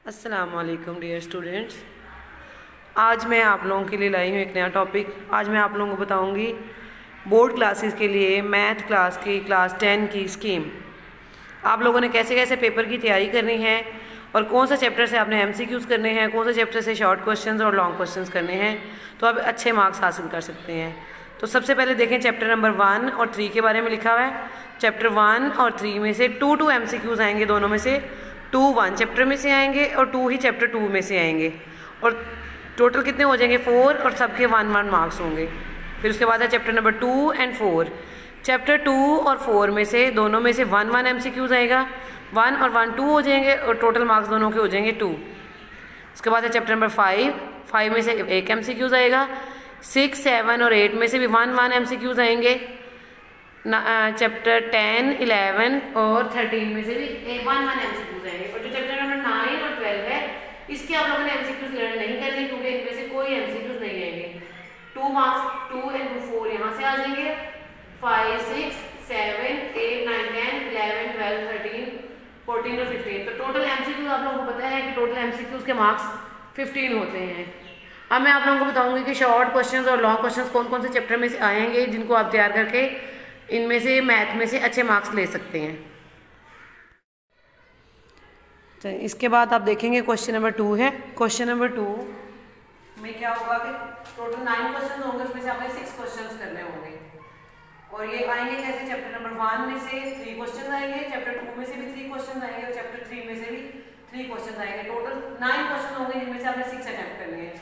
अस्सलामुअलैकुम dear students. आज मैं आप लोगों के लिए लाई हूँ एक नया टॉपिक। आज मैं आप लोगों को बताऊँगी बोर्ड क्लासेस के लिए मैथ क्लास की क्लास 10 की स्कीम। आप लोगों ने कैसे कैसे पेपर की तैयारी करनी है और कौन सा चैप्टर से आपने MCQs करने हैं, कौन सा चैप्टर से शॉर्ट क्वेश्चंस और लॉन्ग क्वेश्चंस करने हैं, तो आप अच्छे मार्क्स हासिल कर सकते हैं। तो सबसे पहले देखें चैप्टर नंबर 1 और 3 के बारे में लिखा हुआ है। चैप्टर 1 और 3 में से 2 MCQs आएंगे, दोनों में से 2 1 चैप्टर में से आएंगे और 2 ही चैप्टर 2 में से आएंगे, और टोटल कितने हो जाएंगे 4, और सबके 1 1 मार्क्स होंगे। फिर उसके बाद है चैप्टर नंबर 2 एंड 4। चैप्टर 2 और 4 में से दोनों में से 1 1 MCQs आएगा, 1 और 1 2 हो जाएंगे और टोटल मार्क्स दोनों के हो जाएंगे 2। उसके बाद है चैप्टर नंबर 5 में से 1 MCQs आएगा, 6 7 और 8 में से भी 1 1 MCQs आएंगे। चैप्टर 10 11 और 13 में से भी 1 1 MCQs आएंगे। और जो चैप्टर नंबर 9 और 12 है, इसके आप लोगों ने MCQs लर्न नहीं करने, क्योंकि इनमें से कोई MCQs नहीं आएंगे। 2 मार्क्स 2 एंड 4 यहाँ से आ जाएंगे। 5 6 7 8 9 10 11 12 13 14 और 15। तो टोटल MCQs आप लोगों को पता है कि टोटल MCQs के मार्क्स 15 होते हैं। अब मैं आप लोगों को बताऊंगी कि शॉर्ट क्वेश्चंस और लॉन्ग क्वेश्चंस कौन कौन से चैप्टर में से आएंगे, जिनको आप तैयार करके इनमें से मैथ में से अच्छे मार्क्स ले सकते हैं। तो इसके बाद आप देखेंगे क्वेश्चन नंबर 2 है। क्वेश्चन नंबर 2 में क्या होगा कि टोटल 9 क्वेश्चन होंगे, उसमें से आपने 6 क्वेश्चन करने होंगे। और ये आएंगे कैसे, चैप्टर नंबर 1 में से 3 क्वेश्चन आएंगे, चैप्टर 2 में से भी 3 क्वेश्चन आएंगे और चैप्टर 3 में से भी 3 क्वेश्चन आएंगे। टोटल 9 क्वेश्चन होंगे, जिनमें से आपने 6 अटेम्प्ट करने हैं।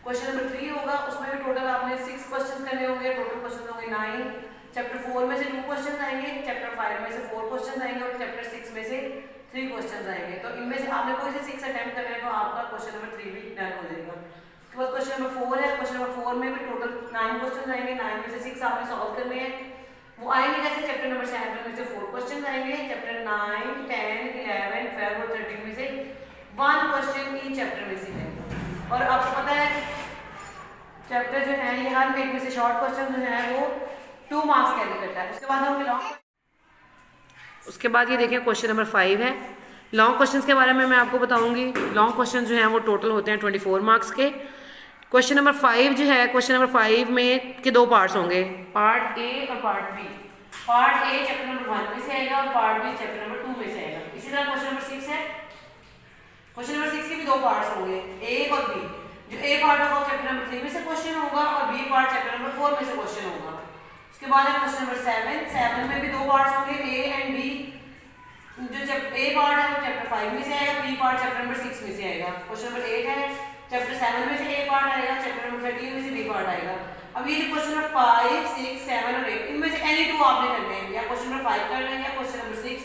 क्वेश्चन नंबर 3 होगा, उसमें भी टोटल आपने 6 क्वेश्चन करने होंगे, टोटल क्वेश्चन होंगे 9। चैप्टर 4 में से 2 क्वेश्चन आएंगे, चैप्टर 5 में से 4 क्वेश्चन आएंगे और चैप्टर 6 में से 3 क्वेश्चन आएंगे। तो इनमें से आपने कोई से 6 अटेम्प्ट करने हैं, तो आपका क्वेश्चन नंबर 3 भी डन हो जाएगा। उसके बाद क्वेश्चन नंबर 4 है। क्वेश्चन नंबर 4 में भी टोटल 9 क्वेश्चन आएंगे, 9 में से 6 आपने सॉल्व करने हैं। वो आएंगे कैसे, चैप्टर नंबर 7 में से 4 क्वेश्चन आएंगे, चैप्टर 9 10 11 12 और 13 में से 1 क्वेश्चन ईच चैप्टर में से है। और आपको पता है चैप्टर जो है ये हर एक में से शॉर्ट क्वेश्चन जो है वो 2 मार्क्स कैरी करता है। उसके बाद हम लॉन्ग, उसके बाद ये देखें क्वेश्चन नंबर 5 है। लॉन्ग क्वेश्चंस के बारे में मैं आपको बताऊंगी। लॉन्ग क्वेश्चन जो हैं वो टोटल होते हैं 24 मार्क्स के। क्वेश्चन नंबर 5 जो है, क्वेश्चन नंबर 5 में के 2 पार्ट्स होंगे, पार्ट ए और part B. Part A chapter number 1 में से आएगा और पार्ट बी चैप्टर नंबर 2 में से आएगा। इसी तरह क्वेश्चन नंबर 6 है। क्वेश्चन नंबर 6 के भी 2 पार्ट्स होंगे, ए और बी। जो ए पार्ट होगा चैप्टर नंबर 3 में से क्वेश्चन होगा और बी पार्ट चैप्टर नंबर 4 में से क्वेश्चन होगा। उसके बाद है क्वेश्चन नंबर 7 में भी 2 पार्ट्स होंगे, ए एंड बी। जो ए पार्ट है वो चैप्टर 5 में से आएगा, बी पार्ट चैप्टर नंबर 6 में से आएगा। क्वेश्चन नंबर 8 है, चैप्टर 7 में से ए पार्ट आएगा, चैप्टर नंबर 13 में से बी पार्ट आएगा। अब ये जो क्वेश्चन नंबर 5 6 7 और 8, इनमें से एनी 2 आपने करने हैं, या क्वेश्चन नंबर 5 कर लेंगे या क्वेश्चन नंबर 6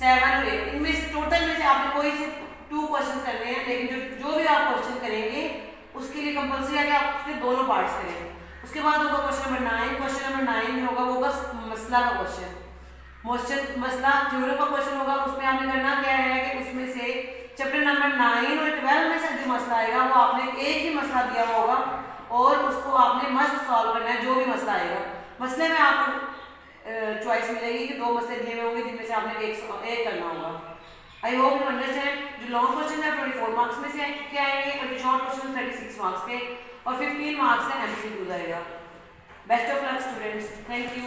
7 और 8। इनमें से टोटल में से आपने कोई से 2 क्वेश्चन करने हैं, लेकिन जो भी आप क्वेश्चन करेंगे उसके लिए कंपल्सरी है कि आप उसके दोनों पार्ट्स करें। उसके बाद होगा क्वेश्चन नंबर 9। क्वेश्चन नंबर 9 में होगा वो बस मसला का क्वेश्चन, मसला थ्योरम का क्वेश्चन होगा। उसमें आपने करना क्या है कि उसमें से चैप्टर नंबर 9 और 12 में से जो मसला आएगा वो आपने एक ही मसला दिया होगा और उसको आपने मस्ट सॉल्व करना है, जो भी मसला आएगा। मसले में आपको चॉइस मिलेगी कि 2 मसले दिए हुए होंगे, जिनमें से आपने एक करना होगा। I hope you understand. जो लॉन्ग क्वेश्चन है 24 मार्क्स में से क्या आएंगे और जो शॉर्ट क्वेश्चन 36 मार्क्स के और 15 मार्क्स का MCQ आएगा। Best of luck students, thank you.